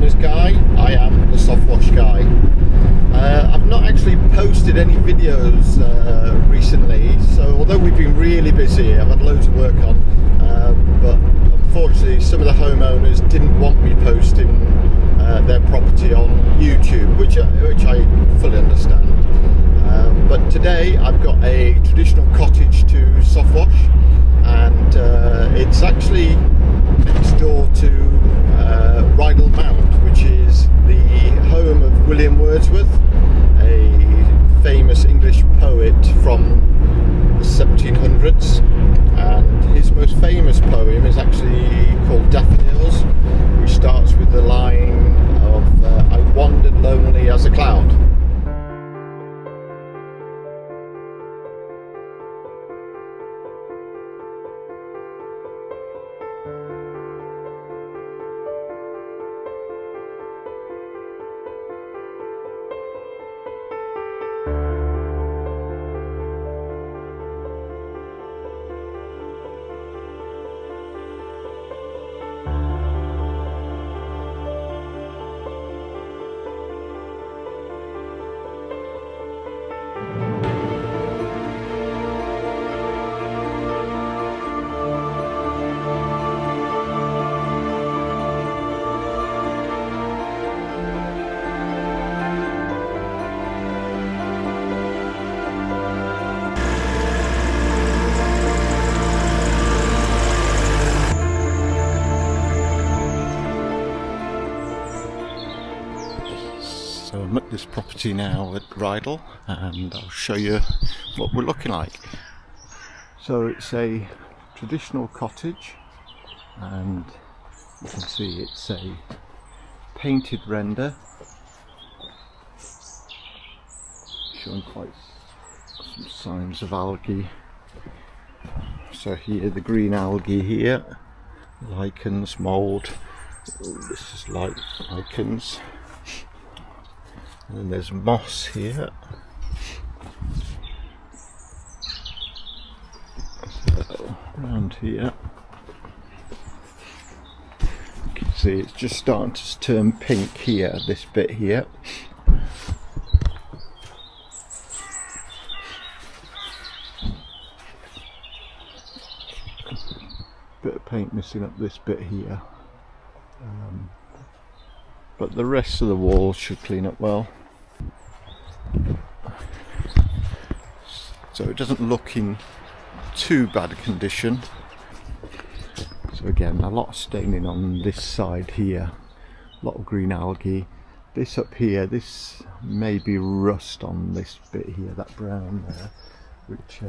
is Guy. I am the Softwash guy. I've not actually posted any videos recently, so although we've been really busy, I've had loads of work on, but unfortunately some of the homeowners didn't want me posting their property on YouTube, which I fully understand. But today I've got a traditional cottage to Softwash, and it's actually next door to Rhyl Mount, which is the home of William Wordsworth, a famous English poet from the 1700s, and his most famous poem is actually called Daffodils, which starts with the line of I wandered lonely as a cloud. So I'm at this property now at Rhyl, and I'll show you what we're looking like. So it's a traditional cottage, and you can see it's a painted render, showing quite some signs of algae. So here, the green algae here, lichens, mould. This is lichens. And then there's moss here. So around here, you can see it's just starting to turn pink here, this bit here. Bit of paint missing up this bit here. But the rest of the walls should clean up well. So it doesn't look in too bad a condition. So again, a lot of staining on this side here, a lot of green algae. This up here, this may be rust on this bit here, that brown there, which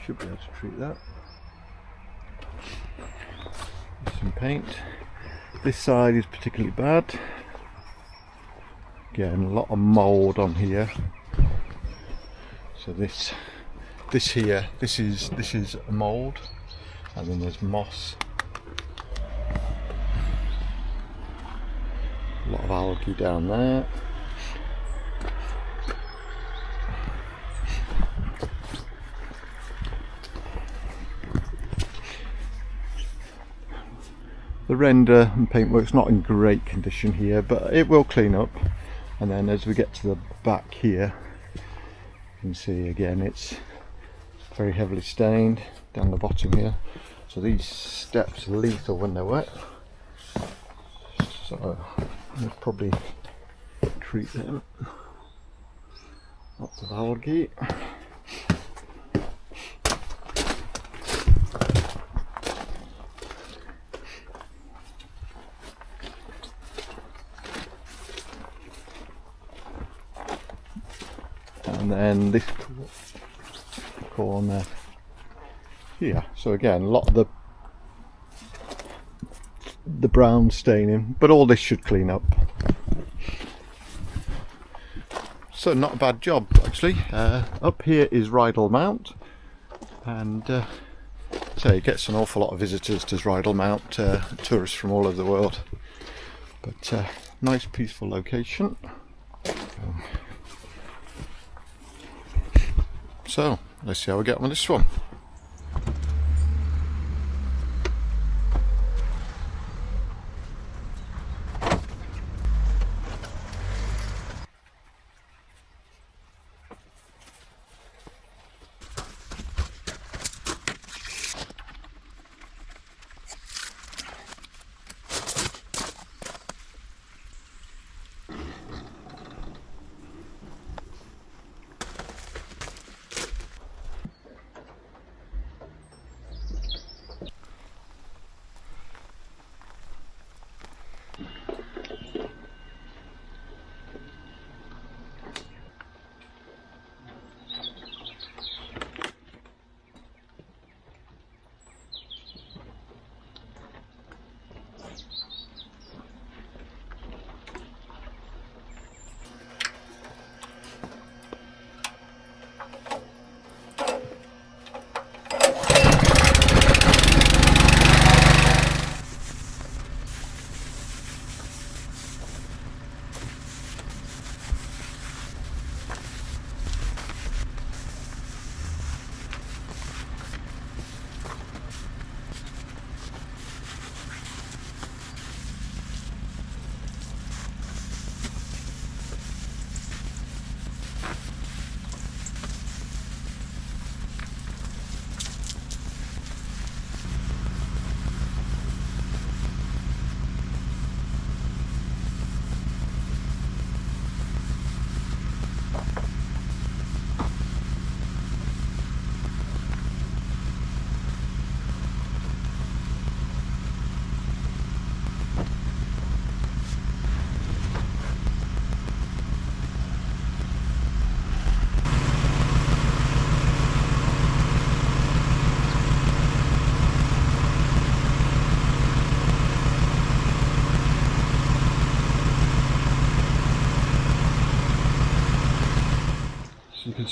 should be able to treat that. Some paint. This side is particularly bad. Again, a lot of mould on here. So this here, this is a mould, and then there's moss. A lot of algae down there. The render and paintwork's not in great condition here, but it will clean up. And then as we get to the back here, you can see again it's very heavily stained down the bottom here. So these steps are lethal when they're wet. So I'll probably treat them. Lots of algae. And then this corner here. So again, a lot of the brown staining, but all this should clean up. So not a bad job actually. Up here is Rhyl Mount, and so it gets an awful lot of visitors to Rhyl Mount, tourists from all over the world. But nice peaceful location. So let's see how we get on with this one.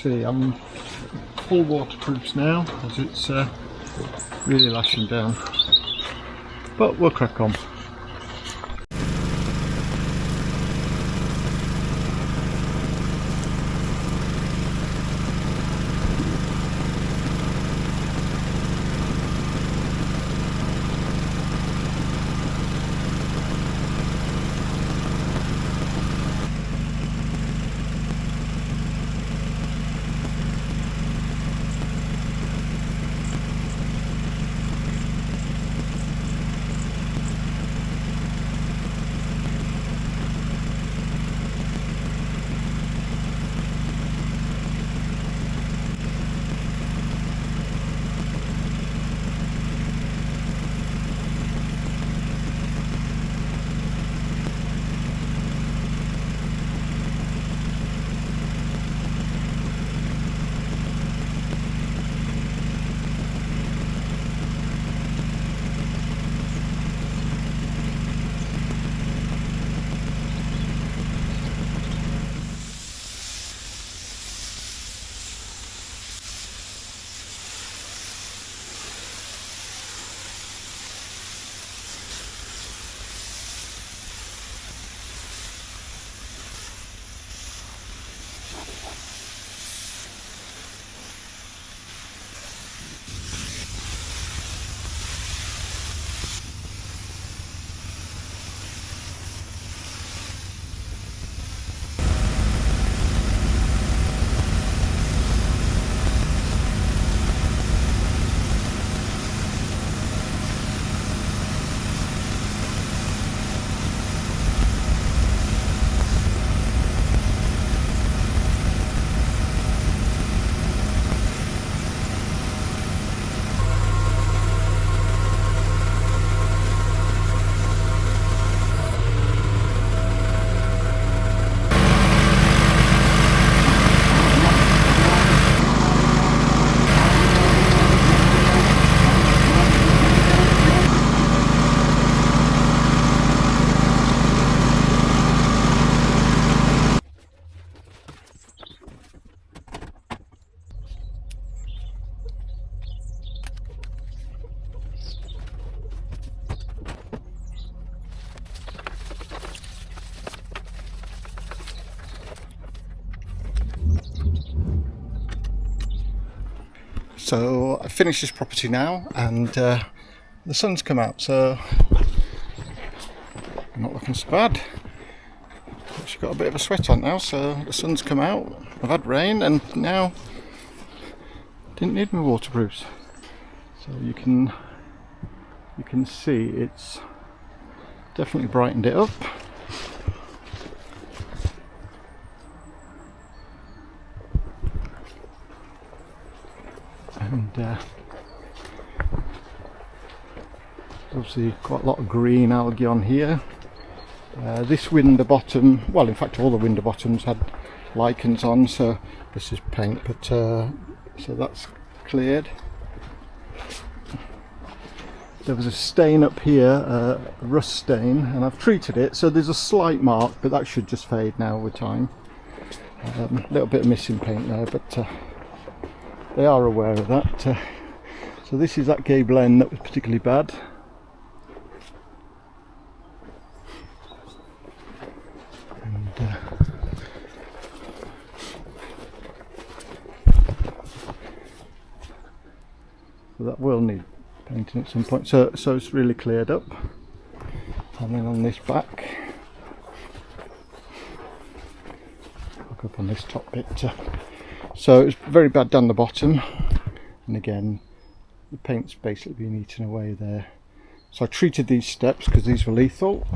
see, I'm full waterproofs now as it's really lashing down, but we'll crack on. So I finished this property now, and the sun's come out, so not looking so bad. She's got a bit of a sweat on now, so the sun's come out. I've had rain, and now didn't need my waterproofs. So you can see it's definitely brightened it up. And obviously quite a lot of green algae on here. This window bottom, well, in fact all the window bottoms had lichens on, so this is paint, but so that's cleared. There was a stain up here, a rust stain, and I've treated it, so there's a slight mark, but that should just fade now with time. A little bit of missing paint there, but they are aware of that. So this is that gable end that was particularly bad. And so that will need painting at some point. So it's really cleared up. And then on this back, look up on this top bit. So it's very bad down the bottom, and again the paint's basically been eaten away there. So I treated these steps because these were lethal.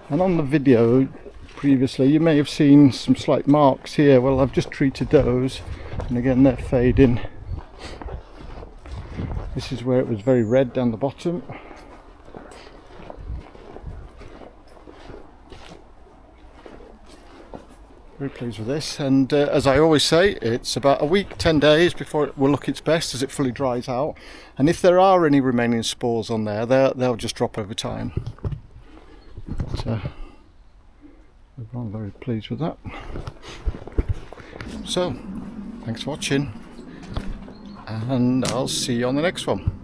And on the video previously you may have seen some slight marks here. Well, I've just treated those, and again they're fading. This is where it was very red down the bottom. Very pleased with this, and as I always say, it's about a week, 10 days before it will look its best as it fully dries out, and if there are any remaining spores on there, they'll just drop over time. But, I'm very pleased with that. So, thanks for watching, and I'll see you on the next one.